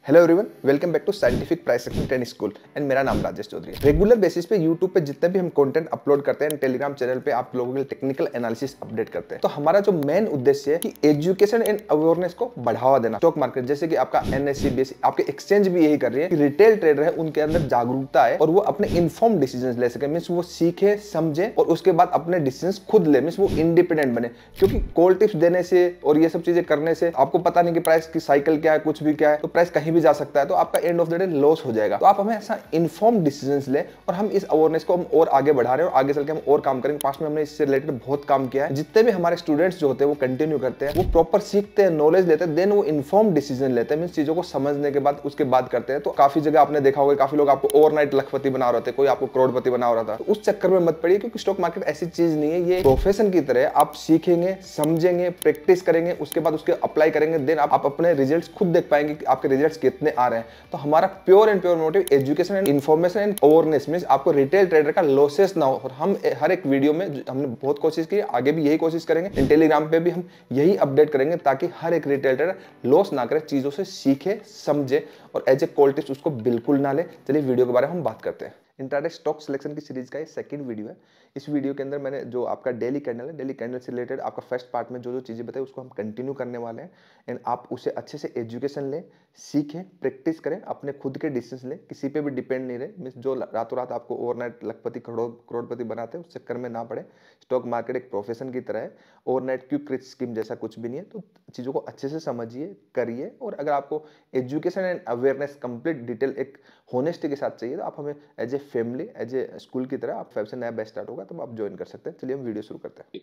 Hello everyone, welcome back to scientific price action training school and मेरा नाम राजेश चौधरी है। Regular basis पे YouTube पे जितने भी हम कंटेंट अपलोड करते हैं, टेलीग्राम चैनल पे आप लोगों के लिए टेक्निकल एनालिसिस अपडेट करते हैं। तो हमारा जो मेन उद्देश्य है कि एजुकेशन एंड अवेयरनेस को बढ़ावा देना। स्टॉक मार्केट जैसे कि आपका एनएससी बीएससी, आपके एक्सचेंज भी यही कर रही है कि रिटेल ट्रेडर है उनके अंदर जागरूकता है और वो अपने इन्फॉर्म डिसीजन ले सके। मीन्स वो सीखे समझे और उसके बाद अपने डिसीजन खुद ले, मीन्स वो इंडिपेंडेंट बने। क्योंकि कॉल टिप्स देने से और ये सब चीजें करने से आपको पता नहीं कि प्राइस की साइकिल क्या है, कुछ भी क्या है, तो प्राइस कहीं भी जा सकता है, तो आपका end of the day loss हो जाएगा। तो आप हमें ऐसा इन्फॉर्म डिसीजंस ले और हम इस अवेयरनेस को हम और आगे बढ़ा रहे हैं और आगे चल के हम और काम करेंगे। पास्ट में हमने इससे रिलेटेड बहुत काम किया है। जितने भी हमारे स्टूडेंट्स जो होते हैं वो कंटिन्यू करते हैं, वो प्रॉपर सीखते हैं, नॉलेज लेते हैं, देन वो इन्फॉर्म डिसीजन लेते हैं। मींस चीजों को समझने के बाद उसके बाद करते हैं। तो काफी जगह आपने देखा होगा, काफी लोग आपको ओवरनाइट लखपति बना रहे थे, कोई आपको करोड़पति बना रहा था। तो उस चक्कर में मत पड़िए, क्योंकि स्टॉक मार्केट ऐसी चीज नहीं है, ये प्रोफेशन की तरह आप सीखेंगे, समझेंगे, प्रैक्टिस करेंगे, उसके बाद उसके अप्लाई करेंगे, देन आप अपने रिजल्ट्स खुद देख पाएंगे कि आपके रिजल्ट्स कितने आ रहे हैं। तो हमारा pure and pure motive education and information and awareness, means आपको रिटेल ट्रेडर का लॉसेस ना हो। और हम हर एक वीडियो में हमने बहुत कोशिश की, आगे भी यही कोशिश करेंगे। टेलीग्राम पे भी हम यही अपडेट करेंगे ताकि हर एक रिटेल ट्रेडर लॉस ना करे, चीजों से सीखे समझे और एज ए कॉल टिप्स उसको बिल्कुल ना ले। चलिए वीडियो के बारे में हम बात करते हैं। इंट्राडे स्टॉक सिलेक्शन की सीरीज का ये सेकंड वीडियो है। इस वीडियो के अंदर मैंने जो आपका डेली कैंडल है, डेली कैंडल से रिलेटेड आपका फर्स्ट पार्ट में जो जो चीज़ें बताई उसको हम कंटिन्यू करने वाले हैं। एंड आप उसे अच्छे से एजुकेशन लें, सीखें, प्रैक्टिस करें, अपने खुद के डिसीजन लें, किसी पे भी डिपेंड नहीं रहे। मीन्स जो रातों रात आपको ओवरनाइट लखपति करोड़पति बनाते हैं उस चक्कर में ना पड़े। स्टॉक मार्केट एक प्रोफेशन की तरह है, ओवरनाइट क्विक रिच स्कीम जैसा कुछ भी नहीं है। तो चीज़ों को अच्छे से समझिए, करिए। और अगर आपको education and awareness complete detail एक होनेस्टी के साथ चाहिए तो आप हमें as a family, as a school की तरह, आप 5 से नया बैच स्टार्ट होगा तब आप ज्वाइन कर सकते हैं। चलिए हम वीडियो शुरू करते हैं।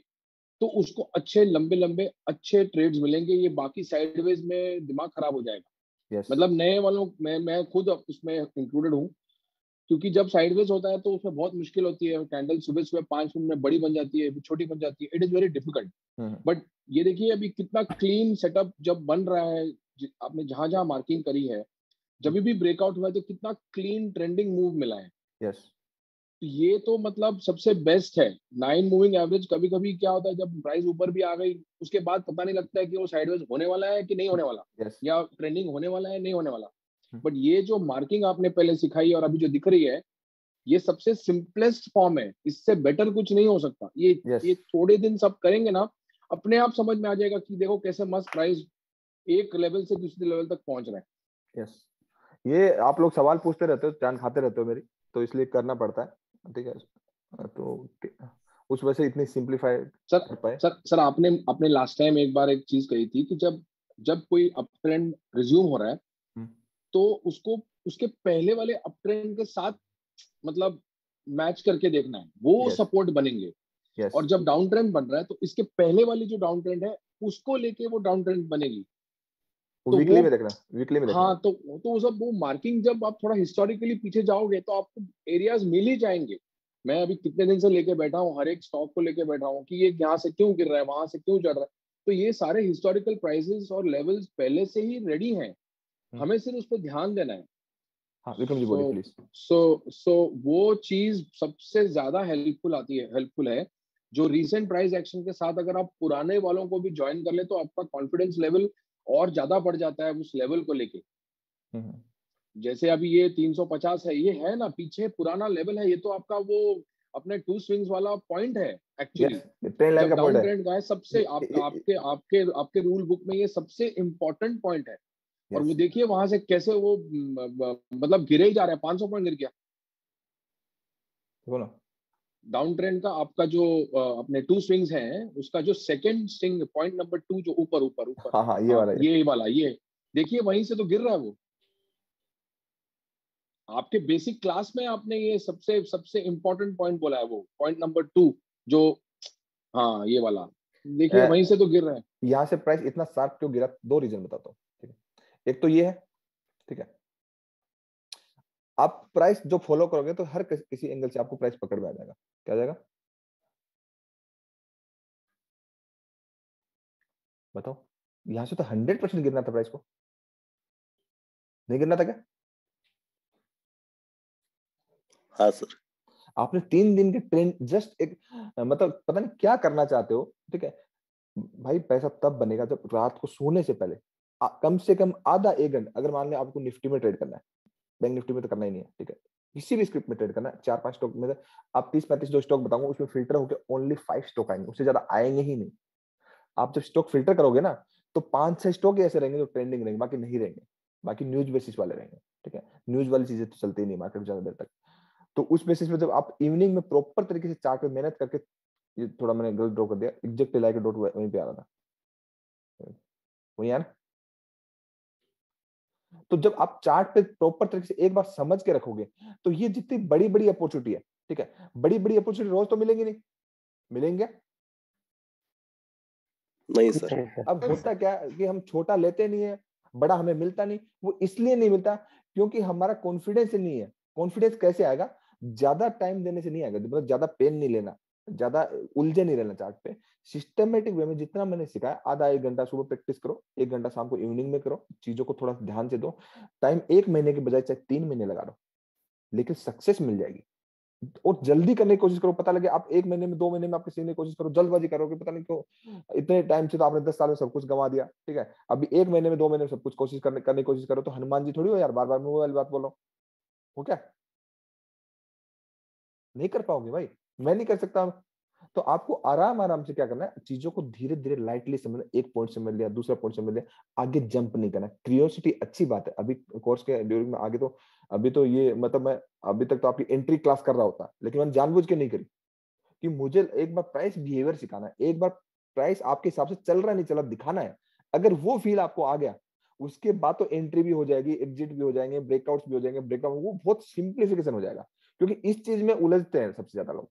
तो उसको अच्छे लंबे लंबे अच्छे ट्रेड्स मिलेंगे, ये बाकी साइडवेज में दिमाग खराब हो जाएगा। यस, मतलब नए वालों मैं खुद उसमें इंक्लूडेड हूँ, क्योंकि जब साइडवेज होता है तो उसमें बहुत मुश्किल होती है। कैंडल सुबह सुबह 5 मिनट में बड़ी बन जाती है, फिर छोटी बन जाती है। It is very difficult. But ये देखिए अभी कितना क्लीन सेटअप जब बन रहा है। आपने जहां जहां मार्किंग करी है, जब भी ब्रेकआउट हुआ है तो कितना क्लीन ट्रेंडिंग मूव मिला है। यस, ये तो मतलब सबसे बेस्ट है। 9 मूविंग एवरेज, कभी कभी क्या होता है जब प्राइस ऊपर भी आ गई उसके बाद पता नहीं लगता है कि वो साइडवेज होने वाला है कि नहीं होने वाला, यस, या ट्रेंडिंग होने वाला है नहीं होने वाला। बट ये जो मार्किंग आपने पहले सिखाई और अभी जो दिख रही है, ये सबसे सिंपलेस्ट फॉर्म है। इससे बेटर कुछ नहीं हो सकता। यस, ये थोड़े दिन सब करेंगे ना, अपने आप समझ में आ जाएगा कि देखो कैसे मस्त प्राइस एक लेवल से दूसरे लेवल तक पहुंच रहा है। यस। ये आप लोग सवाल पूछते रहते हो, जान खाते रहते हो मेरी, तो इसलिए करना पड़ता है। ठीक है, तो उस वजह से इतनी सिंप्लीफाई सर कर पाए। सर आपने अपने लास्ट टाइम एक बार एक चीज कही थी कि जब जब कोई अप ट्रेंड रिज्यूम हो रहा है हम्म, तो उसको उसके पहले वाले अप ट्रेंड के साथ मतलब मैच करके देखना है, वो यस, सपोर्ट बनेंगे। यस। और जब डाउन ट्रेंड बन रहा है तो इसके पहले वाली जो डाउन ट्रेंड है उसको लेके वो डाउन ट्रेंड बनेगी। वो तो वो वीकली में देखना, वीकली में देखना हाँ, है। तो वो सब वो मार्किंग जब आप थोड़ा हिस्टोरिकली पीछे जाओगे तो आपको एरियाज मिल ही जाएंगे। मैं अभी कितने दिन से लेके बैठा हूँ, हर एक स्टॉक को लेके बैठा हूँ कि ये यहाँ से क्यों गिर रहा है, वहां से क्यों चढ़ रहा है। तो ये सारे हिस्टोरिकल प्राइसेस और लेवल्स पहले से ही रेडी हैं, हम्म, हमें सिर्फ उस पर ध्यान देना है। हाँ, विक्रम जी सो बोलिए प्लीज। सो वो चीज सबसे ज्यादा हेल्पफुल है। जो रीसेंट प्राइस एक्शन के साथ अगर आप पुराने वालों को भी ज्वाइन कर ले तो आपका कॉन्फिडेंस लेवल और ज्यादा बढ़ जाता है उस लेवल को लेके। हम्म, जैसे अभी ये 350 है, ये है ना पीछे पुराना लेवल है, ये तो आपका वो अपने टू स्विंग्स वाला पॉइंट है एक्चुअली। यस, ट्रेन लाइन जब का पॉइंट डाउन है। ट्रेंड का है, सबसे आपके आपके आपके रूल बुक में ये सबसे इंपॉर्टेंट पॉइंट है। और वो यस, देखिए वहां से कैसे वो मतलब गिरे ही जा रहा है, 500 पॉइंट गिर गया। बोलो। डाउन ट्रेंड का आपका जो अपने टू स्विंग्स हैं, उसका जो सेकंड स्विंग पॉइंट नंबर 2 जो ऊपर ऊपर ऊपर, हाँ हाँ, ये हाँ वाला है। ये वाला, ये देखिए वहीं से तो गिर रहा है वो। आपके बेसिक क्लास में आपने ये सबसे सबसे इंपॉर्टेंट पॉइंट बोला है, वो पॉइंट नंबर 2 जो, हाँ ये वाला, देखिए वहीं से तो गिर रहा है। यहाँ से प्राइस इतना शार्प क्यों गिरा, दो रीजन बताता हूँ। ठीक है, एक तो ये है। ठीक है, आप प्राइस जो फॉलो करोगे तो हर किसी एंगल से आपको प्राइस पकड़ में आ जाएगा। क्या आ जाएगा बताओ। यहाँ से तो 100% गिरना था प्राइस को, नहीं गिरना था क्या? हाँ सर। आपने 3 दिन के ट्रेंड जस्ट एक मतलब पता नहीं क्या करना चाहते हो। ठीक है भाई, पैसा तब बनेगा जब रात को सोने से पहले कम से कम आधा एक घंटा, अगर मान लें आपको निफ्टी में ट्रेड करना है, बैंक निफ्टी में तो करना ही नहीं है, ठीक है, किसी भी स्क्रिप्ट में ट्रेड करना है, 4-5 स्टॉक में आप 30-35 जो स्टॉक बताऊंगा उसमें फिल्टर होकर ओनली 5 स्टॉक आएंगे, उससे ज्यादा आएंगे ही नहीं। आप जब स्टॉक फिल्टर करोगे ना तो 5-6 स्टॉक ऐसे रहेंगे जो ट्रेंडिंग रहेंगे, बाकी नहीं रहेंगे, बाकी न्यूज बेसिस वाले रहेंगे, ठीक है। न्यूज वाली चीजें तो चलती ही नहीं मार्केट ज्यादा देर तक। तो उस बेसिस पे जब आप इवनिंग में प्रॉपर तरीके से चार्ट पे मेहनत करके, ये थोड़ा मैंने गलत ड्रॉ कर दिया, एग्जैक्ट लाइक डॉट वहीं पे आ रहा था, वही है ना। तो जब आप चार्ट पे प्रॉपर तरीके से एक बार समझ के रखोगे तो ये जितनी बड़ी बड़ी अपॉर्चुनिटी है, ठीक है, बड़ी बड़ी अपॉर्चुनिटी रोज तो मिलेंगी नहीं, मिलेंगे नहीं सर। अब होता क्या कि हम छोटा लेते नहीं है, बड़ा हमें मिलता नहीं, वो इसलिए नहीं मिलता क्योंकि हमारा कॉन्फिडेंस नहीं है। कॉन्फिडेंस कैसे आएगा? ज्यादा टाइम देने से नहीं आएगा, मतलब ज्यादा पेन नहीं लेना, ज्यादा उलझे नहीं रहना चार्ट पे। सिस्टमेटिक वे में जितना मैंने सिखाया, आधा एक घंटा सुबह प्रैक्टिस करो, एक घंटा शाम को इवनिंग में करो, चीजों को थोड़ा ध्यान से दो। टाइम 1 महीने के बजाय चाहे 3 महीने लगा दो, लेकिन सक्सेस मिल जाएगी। और जल्दी करने की कोशिश करो, पता लगे आप 1 महीने में 2 महीने में आपके सीखने की कोशिश करो, जल्दबाजी करोगे, पता नहीं क्यों इतने टाइम से तो आपने 10 साल में सब कुछ गंवा दिया, ठीक है। अभी 1 महीने में 2 महीने में सब कुछ करने की कोशिश करो तो हनुमान जी थोड़ी हो यार, बार बार मोबाइल बात बोलो, हो क्या? नहीं कर पाओगे भाई, मैं नहीं कर सकता। तो आपको आराम आराम से क्या करना है, चीजों को धीरे धीरे लाइटली समझना, एक पॉइंट समझ लिया, दूसरा पॉइंट समझ लिया, आगे जंप नहीं करना। क्यूरियोसिटी अच्छी बात है, अभी कोर्स के ड्यूरिंग में आगे तो, अभी तो ये मतलब मैं अभी तक तो आपकी एंट्री क्लास कर रहा होता, लेकिन मैंने जानबूझ के नहीं करी कि मुझे एक बार प्राइस बिहेवियर सिखाना है, एक बार प्राइस आपके हिसाब से चल रहा नहीं चला दिखाना है। अगर वो फील आपको आ गया, उसके बाद तो एंट्री भी हो जाएगी, एग्जिट भी हो जाएंगे, ब्रेकआउट्स भी हो जाएंगे, ब्रेकडाउन, वो बहुत सिंप्लीफिकेशन हो जाएगा। क्योंकि इस चीज में उलझते हैं सबसे ज्यादा लोग,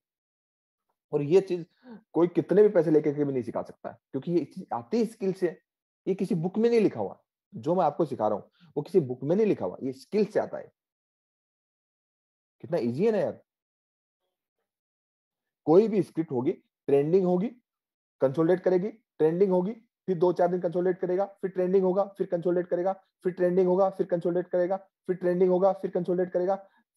और ये चीज कोई कितने भी पैसे लेकर के भी नहीं सिखा सकता है, क्योंकि ये चीज आती है स्किल से। ये किसी बुक में नहीं लिखा हुआ, जो मैं आपको सिखा रहा हूँ वो किसी बुक में नहीं लिखा हुआ, ये स्किल से आता है। कितना इजी है ना यार। कोई भी स्क्रिप्ट होगी, ट्रेंडिंग होगी, कंसोलिडेट करेगी, ट्रेंडिंग होगी, फिर 2-4 दिन कंसोलिडेट करेगा, फिर ट्रेंडिंग होगा, फिर कंसोलिडेट करेगा, फिर ट्रेंडिंग होगा, फिर कंसोलिडेट करेगा, फिर ट्रेंडिंग होगा, फिर कंसोलिडेट करेगा,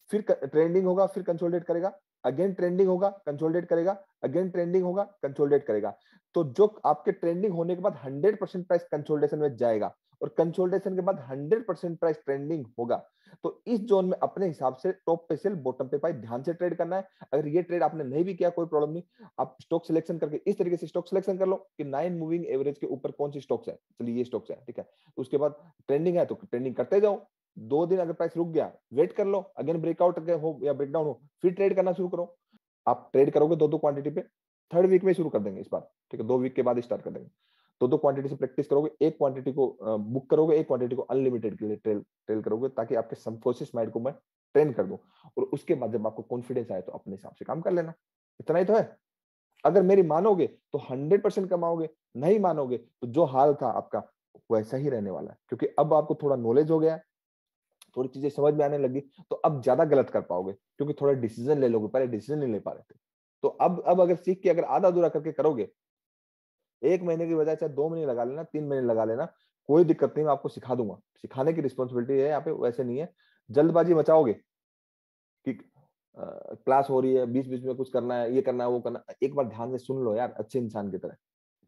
फिर ट्रेंडिंग होगा, फिर कंसोलिडेट करेगा, अगेन ट्रेंडिंग होगा, कंसोलिडेट करेगा, अगेन ट्रेंडिंग होगा, कंसोलिडेट करेगा। तो जो आपके ट्रेंडिंग होने के बाद 100% प्राइस कंसोलिडेशन में जाएगा, और कंसोलिडेशन के बाद 100% प्राइस ट्रेंडिंग होगा। तो इस जोन में अपने हिसाब से टॉप पे सेल, बॉटम पे बाय ध्यान से ट्रेड करना है। अगर ये ट्रेड आपने नहीं भी किया कोई प्रॉब्लम नहीं, आप स्टॉक सिलेक्शन करके इस तरीके से स्टॉक सिलेक्शन कर लो कि 9 मूविंग एवरेज के ऊपर कौन सी स्टॉक्स है, चलिए ये स्टॉक्स है, ठीक है। उसके बाद ट्रेंडिंग है तो ट्रेंडिंग करते जाओ, 2 दिन अगर प्राइस रुक गया, वेट कर लो, अगेन ब्रेकआउट हो या ब्रेकडाउन हो, फिर ट्रेड करना शुरू करो। आप ट्रेड करोगे 2-2 क्वांटिटी पे, 3rd वीक में शुरू कर देंगे इस बार, ठीक है, 2 वीक के बाद स्टार्ट कर देंगे। 2-2 क्वांटिटी से प्रैक्टिस करोगे, एक क्वांटिटी को बुक करोगे, एक क्वांटिटी को अनलिमिटेड के लिए ट्रेल करोगे, ताकि आपके सबकॉन्शियस माइंड को मैं ट्रेन कर दूं। और उसके बाद जब आपको कॉन्फिडेंस आए तो अपने हिसाब से काम कर लेना। इतना ही तो है। अगर मेरी मानोगे तो 100% कमाओगे, नहीं मानोगे तो जो हाल था आपका वैसा ही रहने वाला है। क्योंकि अब आपको थोड़ा नॉलेज हो गया, थोड़ी चीजें समझ में आने लगी, तो अब ज्यादा गलत कर पाओगे, क्योंकि थोड़ा डिसीजन ले लोगे, पहले डिसीजन नहीं ले पा रहे थे। तो अब अगर सीख के अगर आधा अधूरा करके करोगे, 1 महीने की बजाय चाहे 2 महीने लगा लेना, 3 महीने लगा लेना, कोई दिक्कत नहीं, मैं आपको सिखा दूंगा। सिखाने की रिस्पॉन्सिबिलिटी है यहाँ पे, वैसे नहीं है। जल्दबाजी मचाओगे कि क्लास हो रही है, बीच बीच में कुछ करना है, ये करना है, वो करना है, एक बार ध्यान से सुन लो यार, अच्छे इंसान की तरह।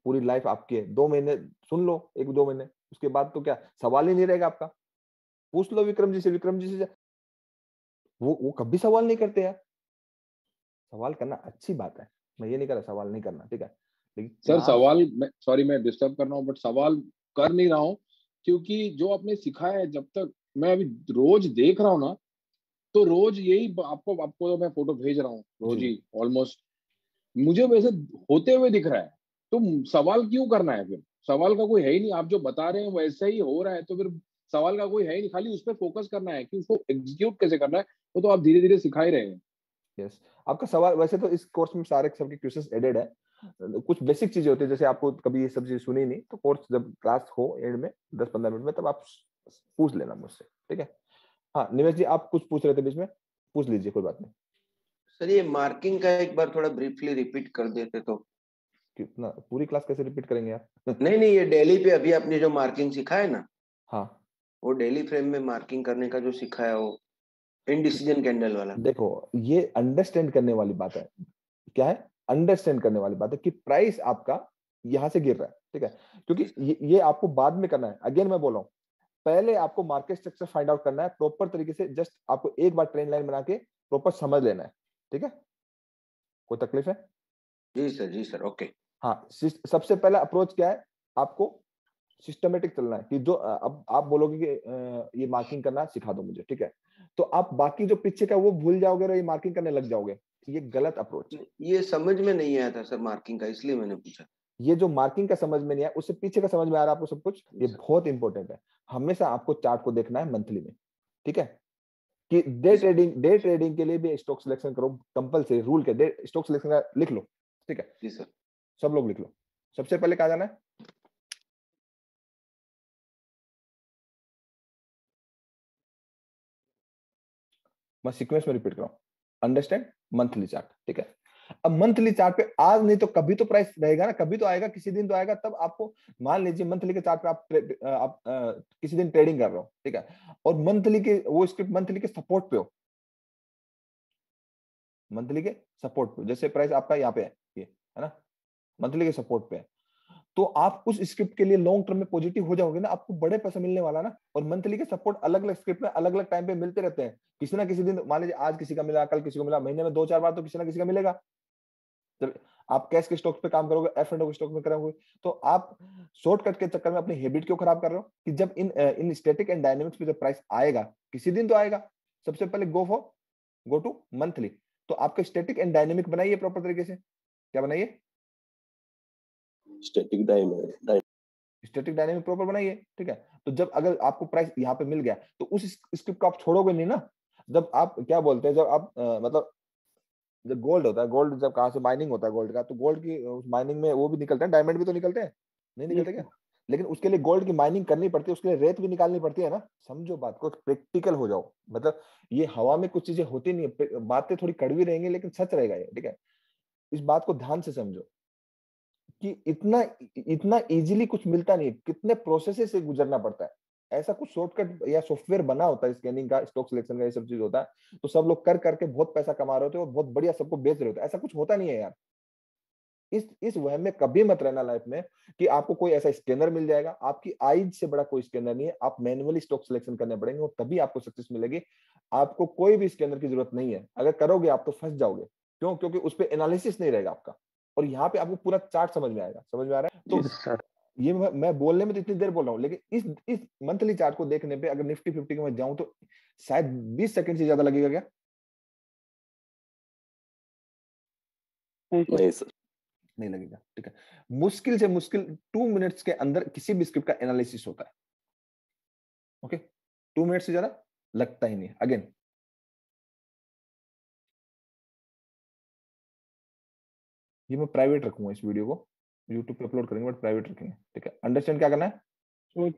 पूरी लाइफ आपकी है, 2 महीने सुन लो, 1-2 महीने, उसके बाद तो क्या सवाल ही नहीं रहेगा आपका। पूछ लो विक्रम जी से, विक्रम जी से वो कभी सवाल नहीं करते यार। सवाल करना अच्छी बात है, मैं ये नहीं कर रहा सवाल नहीं करना, ठीक है, लेकिन सर क्लास। सवाल, सॉरी मैं डिस्टर्ब कर रहा हूँ, बट सवाल कर नहीं रहा हूँ, क्योंकि जो आपने सिखाया है, जब तक मैं अभी रोज देख रहा हूँ ना, तो रोज यही आपको आपको तो मैं फोटो भेज रहा हूँ रोज जी ही ऑलमोस्ट, मुझे वैसे होते हुए दिख रहा है। तो सवाल क्यों करना है फिर? सवाल का कोई है ही नहीं, आप जो बता रहे हैं वैसे ही हो रहा है, तो फिर सवाल का कोई है ही नहीं, खाली उस पर फोकस करना है कि उसको एग्जीक्यूट कैसे करना है, वो तो आप धीरे धीरे सिखा ही रहे हैं। यस, आपका सवाल वैसे तो इस कोर्स में सारे सबके क्वेश्चंस एडेड है। कुछ बेसिक चीजें होती है, जैसे आपको कभी ये सब चीजें सुनी नहीं, तो कोर्स जब क्लास हो एंड में 10-15 मिनट में, तब आप पूछ लेना मुझसे, ठीक है। हाँ निमेश जी, आप कुछ पूछ रहे थे बीच में, पूछ लीजिए, कोई बात नहीं। सर ये मार्किंग का एक बार थोड़ा ब्रीफली रिपीट कर देते तो। कितना पूरी क्लास कैसे रिपीट करेंगे आप? नहीं नहीं, ये डेली पे अभी आपने जो मार्किंग सिखाया ना, हाँ वो डेली फ्रेम में मार्किंग करने का जो सिखाया, वो इनडिसीजन कैंडल वाला। देखो, ये अंडरस्टैंड करने वाली बात है। क्या है? अंडरस्टैंड करने वाली बात है कि प्राइस आपका यहाँ से गिर रहा है, ठीक है, क्योंकि ये आपको बाद में करना है। अगेन मैं बोल रहा हूँ, पहले आपको मार्केट स्ट्रक्चर फाइंड आउट करना है प्रॉपर तरीके से, जस्ट आपको एक बार ट्रेंड लाइन बना के प्रॉपर समझ लेना है, ठीक है। कोई तकलीफ है? जी सर, ओके। हाँ, सबसे पहला अप्रोच क्या है, आपको सिस्टमेटिक चलना है कि जो अब आप बोलोगे कि ये मार्किंग करना सिखा दो मुझे, ठीक है, तो आप बाकी जो पीछे का वो भूल जाओगे और ये मार्किंग करने लग जाओगे, ये गलत अप्रोच है। ये समझ में नहीं आया था सर मार्किंग का, इसलिए मैंने पूछा। ये जो मार्किंग का समझ में नहीं आया, उससे पीछे का समझ में आ रहा है आपको सब कुछ, ये बहुत इंपॉर्टेंट है। हमेशा आपको चार्ट को देखना है मंथली में, ठीक है, कि डे ट्रेडिंग के लिए भी स्टॉक सिलेक्शन करो, कंपलसरी रूल के डे स्टॉक सिलेक्शन का लिख लो, ठीक है। जी सर। सब लोग लिख लो। सबसे पहले कहा जाना है, मैं सीक्वेंस में रिपीट कर रहा हूं, अंडरस्टैंड मंथली चार्ट, ठीक है। अब मंथली चार्ट पे आज नहीं तो कभी तो प्राइस रहेगा ना, कभी तो आएगा, किसी दिन तो आएगा। तब आपको मान लीजिए मंथली के चार्ट पे आप किसी दिन ट्रेडिंग कर रहे हो, ठीक है, और मंथली के वो स्क्रिप्ट मंथली के सपोर्ट पे हो, मंथली के सपोर्ट पे, जैसे प्राइस आपका यहाँ पे ये है ना, मंथली के सपोर्ट पे है, तो आप उस स्क्रिप्ट के लिए लॉन्ग टर्म में पॉजिटिव हो जाओगे ना, आपको बड़े पैसा मिलने वाला ना। और मंथली के सपोर्ट अलग अलग स्क्रिप्ट में अलग अलग टाइम पे मिलते रहते हैं, किसी ना किसी दिन, मान लीजिए आज किसी का मिला, कल किसी को मिला, महीने में 2-4 बार तो किसी ना किसी का मिलेगा। जब आप कैश के स्टॉक पे काम करोगे, एफ एंड ओ के स्टॉक में करोगे, तो आप शॉर्टकट के चक्कर में अपनी हैबिट क्यों खराब कर रहे हो, कि जब इन स्टैटिक एंड डायनेमिक्स पे जब प्राइस आएगा, किसी दिन तो आएगा, सबसे पहले गो टू मंथली। तो आपका स्टैटिक एंड डायनेमिक बनाइए प्रॉपर तरीके से। क्या बनाइए? स्टैटिक डायनेमिक प्रॉपर बनाइए, ठीक है। तो जब अगर आपको प्राइस यहाँ पे मिल गया, तो उस स्क्रिप्ट को आप छोड़ोगे नहीं ना। जब आप क्या बोलते हैं, जब आप मतलब जब गोल्ड होता है, गोल्ड जब कहाँ से माइनिंग होता है गोल्ड का, तो गोल्ड की उस माइनिंग में वो भी निकलते हैं, डायमंड भी तो निकलते हैं, नहीं निकलते क्या? लेकिन उसके लिए गोल्ड की माइनिंग करनी पड़ती है, उसके लिए रेत भी निकालनी पड़ती है ना। समझो बात को, प्रैक्टिकल हो जाओ। मतलब ये हवा में कुछ चीजें होती नहीं है, बातें थोड़ी कड़वी रहेंगी लेकिन सच रहेगा ये, ठीक है। इस बात को ध्यान से समझो कि इतना इतना इजीली कुछ मिलता नहीं है, कितने प्रोसेस से गुजरना पड़ता है। ऐसा कुछ शॉर्टकट या सॉफ्टवेयर बना होता है स्कैनिंग का, स्टॉक सिलेक्शन का, ये सब चीज होता है, तो सब लोग कर करके बहुत पैसा कमा रहे होते हैं और बहुत बढ़िया सबको बेच रहे होते हैं। ऐसा कुछ होता नहीं है यार। इस वहम में कभी मत रहना लाइफ में कि आपको कोई ऐसा स्कैनर मिल जाएगा। आपकी आइज से बड़ा कोई स्कैनर नहीं है, आप मैन्युअली स्टॉक सिलेक्शन करने पड़ेंगे और तभी आपको सक्सेस मिलेगी। आपको कोई भी स्कैनर की जरूरत नहीं है, अगर करोगे आप तो फंस जाओगे। क्यों? क्योंकि उस पर एनालिसिस नहीं रहेगा आपका, और यहाँ पे आपको पूरा चार्ट समझ में आएगा। समझ में आ रहा है? तो सर। ये मैं बोलने में तो इतनी देर बोल रहा हूँ, लेकिन इस मंथली चार्ट को देखने पे अगर निफ्टी 50 के मैं जाऊं तो शायद 20 सेकंड से ज्यादा लगेगा क्या? नहीं सर। नहीं लगेगा, ठीक है। मुश्किल से मुश्किल 2 मिनट्स के अंदर किसी भी स्क्रिप्ट का एनालिसिस होता है। ओके, 2 मिनट से ज्यादा लगता ही नहीं। अगेन, ये मैं प्राइवेट रखूंगा इस वीडियो को, यूट्यूब पे अपलोड करेंगे बट प्राइवेट रखेंगे, ठीक है। अंडरस्टैंड क्या करना है?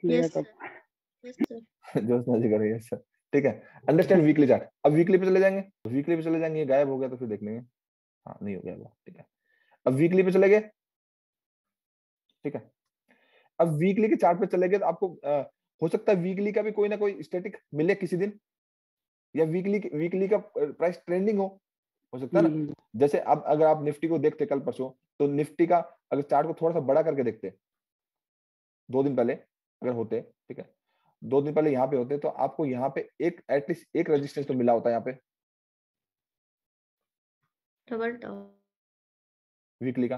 Yes sir. जो समझ कर रही है सर, ठीक है। Understand weekly chart. अब वीकली पे चले जाएंगे, वीकली पे चले जाएंगे, ये गायब हो गया तो फिर देख लेंगे। हाँ, नहीं हो गया वो, ठीक है। अब वीकली पे चले गए, ठीक है। अब वीकली के चार्ट पे चले गए तो आपको हो सकता है वीकली का भी कोई ना कोई स्टैटिक मिले किसी दिन, या वीकली का प्राइस ट्रेंडिंग हो सकता है ना। जैसे अब अगर आप निफ्टी को देखते कल परसों, तो निफ्टी का अगर चार्ट को थोड़ा सा बड़ा करके देखते 2 दिन पहले अगर होते, ठीक है, 2 दिन पहले यहाँ पे होते, तो आपको यहाँ पे एक एटलीस्ट एक रेजिस्टेंस तो मिला होता है यहाँ पे डबल टॉप वीकली का।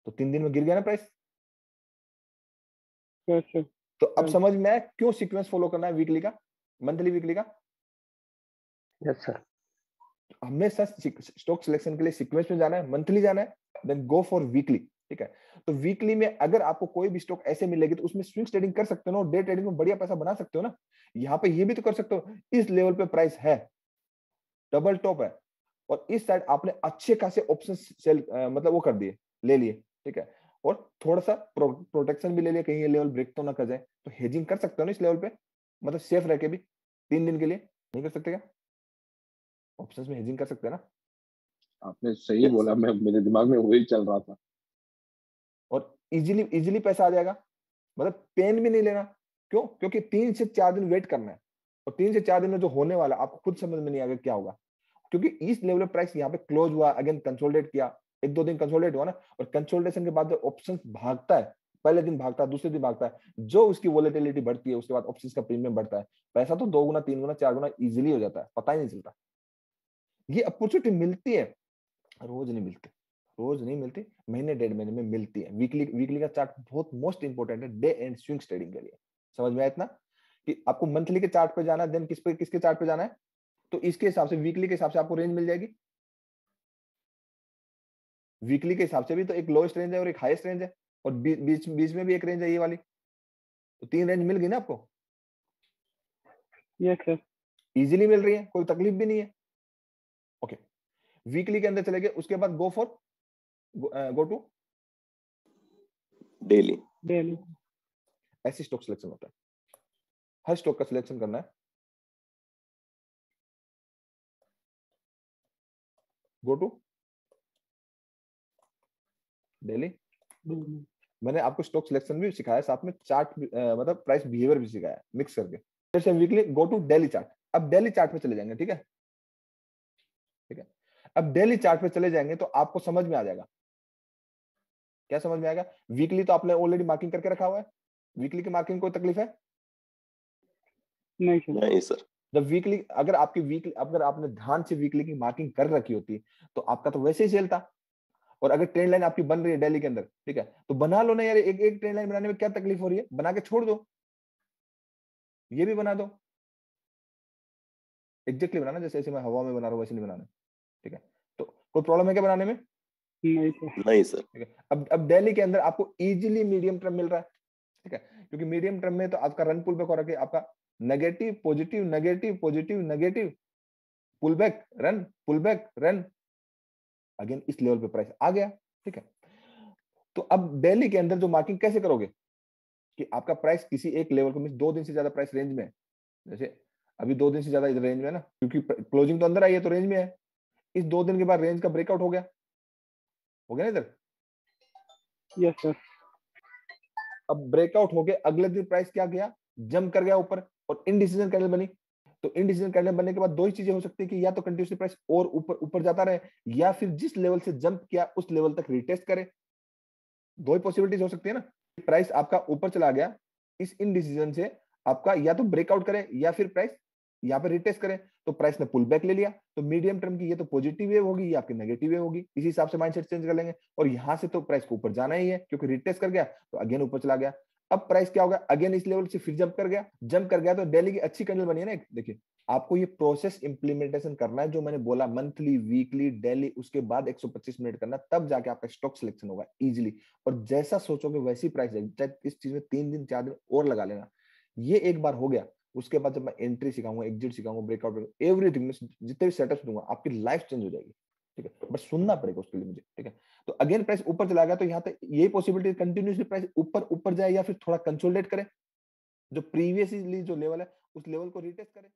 तो 3 दिन में गिर गया ना प्राइस। तो अब समझ में आया क्यों सीक्वेंस फॉलो करना है वीकली का, मंथली वीकली का। Yes sir. हमेशा स्टॉक सिलेक्शन के लिए सीक्वेंस में जाना है, मंथली जाना है, देन गो फॉर वीकली, ठीक है। तो वीकली में अगर आपको कोई भी स्टॉक ऐसे मिलेगी तो उसमें स्विंग ट्रेडिंग कर सकते हो ना, डे ट्रेडिंग में बढ़िया पैसा बना सकते हो ना। यहाँ पे ये भी तो कर सकते हो, इस लेवल पे प्राइस है, डबल टॉप है, और इस साइड आपने अच्छे खासे ऑप्शन सेल मतलब वो कर दिए, ले लिए, ठीक है, और थोड़ा सा प्रोटेक्शन भी ले लिया, कहीं ये लेवल ब्रेक तो ना कर जाए। तो हेजिंग कर सकते हो ना इस लेवल पे, मतलब सेफ रह के भी 3 दिन के लिए। नहीं कर सकते क्या? ऑप्शंस में हेजिंग कर सकते हैं ना। आपने सही बोला, मैं मेरे दिमाग में वही चल रहा था। और इजीली पैसा आ जाएगा, मतलब पेन भी नहीं लेना। क्यों? क्योंकि 3 से 4 दिन वेट करना है, और 3 से 4 दिन में जो होने वाला आपको खुद समझ में नहीं आएगा क्या होगा। क्योंकि इस लेवल प्राइस यहाँ पे क्लोज हुआ, अगेन कंसोलिडेट किया, एक दो दिन कंसोलिडेट हुआ ना, और कंसोलिडेशन के बाद जो ऑप्शन भागता है, पहले दिन भागता है, दूसरे दिन भागता है, जो उसकी वोलेटिलिटी बढ़ती है उसके बाद ऑप्शंस का प्रीमियम बढ़ता है, पैसा तो 2 गुना 3 गुना 4 गुना इजीली हो जाता है, पता ही नहीं चलता। ये अपॉर्चुनिटी मिलती है, रोज नहीं मिलती, रोज नहीं मिलती, महीने डेढ़ महीने में मिलती है। वीकली का चार्ट बहुत मोस्ट इंपोर्टेंट है डे एंड स्विंग ट्रेडिंग के लिए। समझ में आया इतना कि आपको मंथली के चार्ट पे जाना है, देन किसके चार्ट पे जाना है, तो इसके हिसाब से वीकली के हिसाब से आपको रेंज मिल जाएगी। वीकली के हिसाब से भी तो एक लोएस्ट रेंज है और एक हाईएस्ट रेंज है, और बीच में भी एक रेंज है ये वाली, तो 3 रेंज मिल गई ना आपको। Yes sir. इजीली मिल रही है, कोई तकलीफ भी नहीं है। ओके, वीकली के अंदर चले गए, उसके बाद गो टू डेली। ऐसी स्टॉक सिलेक्शन होता है, हर स्टॉक का सिलेक्शन करना है। Go to daily. मैंने आपको स्टॉक सिलेक्शन भी सिखाया, साथ में चार्ट मतलब प्राइस बिहेवियर भी सिखाया मिक्स करके। जैसे weekly go to daily chart. अब डेली चार्ट पे चले जाएंगे, ठीक है, ठीक है। अब डेली चार्ट पे चले जाएंगे तो आपको समझ में आ जाएगा। क्या समझ में आएगा? वीकली तो आपने ऑलरेडी मार्किंग करके रखा हुआ है, वीकली की मार्किंग कोई तकलीफ है? नहीं सर। जब वीकली, अगर आपने ध्यान से वीकली की मार्किंग कर रखी होती तो आपका तो वैसे ही सेल था। और अगर ट्रेंड लाइन आपकी बन रही है डेली के अंदर, ठीक है, तो बना लो ना यार, एक ट्रेंड लाइन बनाने में क्या तकलीफ हो रही है, बना के छोड़ दो, ये भी बना दो, एग्जैक्टली बनाना, जैसे ऐसे मैं हवा में बना रहा हूं वैसे नहीं बनाना, ठीक है। तो कोई प्रॉब्लम है क्या बनाने में? नहीं सर। ठीक है। अब डेली के अंदर आपको इजीली मीडियम टर्म मिल रहा है, ठीक है, क्योंकि मीडियम टर्म में तो आपका रन पुल बैक हो रहा है, आपका negative positive negative positive negative, pull back run pull back run, again इस लेवल पे प्राइस आ गया, ठीक है। तो अब डेली के अंदर जो मार्किंग कैसे करोगे कि आपका प्राइस किसी एक लेवल को, मींस 2 दिन से ज्यादा प्राइस रेंज में है, जैसे अभी 2 दिन से ज्यादा इधर रेंज में है ना, क्योंकि क्लोजिंग तो अंदर आई है तो रेंज में है, इस 2 दिन के बाद रेंज का ब्रेकआउट हो गया ना इधर। Yes sir. अब ब्रेकआउट हो गया, अगले दिन प्राइस क्या गया, जंप कर गया ऊपर और इनडिसीजन कैंडल बनी। तो इनडिसीजन कैंडल बनने के बाद दो ही चीजें हो सकती है कि या तो कंटिन्यूसली प्राइस और ऊपर जाता रहे, या फिर जिस लेवल से जंप किया उस लेवल तक रिटेस्ट करे। दो ही पॉसिबिलिटीज हो सकती है ना। प्राइस आपका ऊपर चला गया, इस इनडिसीजन से आपका या तो ब्रेकआउट करे या फिर प्राइस यहाँ पे रिटेस्ट करे, तो प्राइस ने पुल बैक ले लिया, तो मीडियम टर्म की ये तो पॉजिटिव वेव होगी, ये आपकी नेगेटिव वेव होगी। इसी हिसाब से माइंडसेट चेंज कर लेंगे, और यहाँ से तो प्राइस को ऊपर जाना ही है क्योंकि रिटेस्ट कर गया तो अगेन ऊपर चला गया। अब प्राइस क्या होगा, अगेन इस लेवल से फिर जंप कर गया तो डेली की अच्छी कैंडल बनी है ना। देखिए आपको ये प्रोसेस इंप्लीमेंटेशन करना है, जो मैंने बोला मंथली वीकली डेली, उसके बाद 125 मिनट करना, तब जाके आपका स्टॉक सिलेक्शन होगा इजीली। और जैसा सोचोगे वैसी प्राइस है। इस चीज में 3 दिन 4 दिन और लगा लेना। ये एक बार हो गया, उसके बाद जब मैं एंट्री सिखाऊंगा, एग्जिट सिखाऊंगा, ब्रेकआउट, एवरीथिंग, जितने भी सेटअप्स दूंगा आपकी लाइफ चेंज हो जाएगी, ठीक है। बस सुनना पड़ेगा उसके लिए मुझे, ठीक है। तो अगेन प्राइस ऊपर चला गया तो यहाँ तक यही पॉसिबिलिटी कंटिन्यूसली प्राइस ऊपर जाए या फिर थोड़ा कंसोलिडेट करे, जो प्रीवियसली जो लेवल है उस लेवल को रिटेस्ट करे।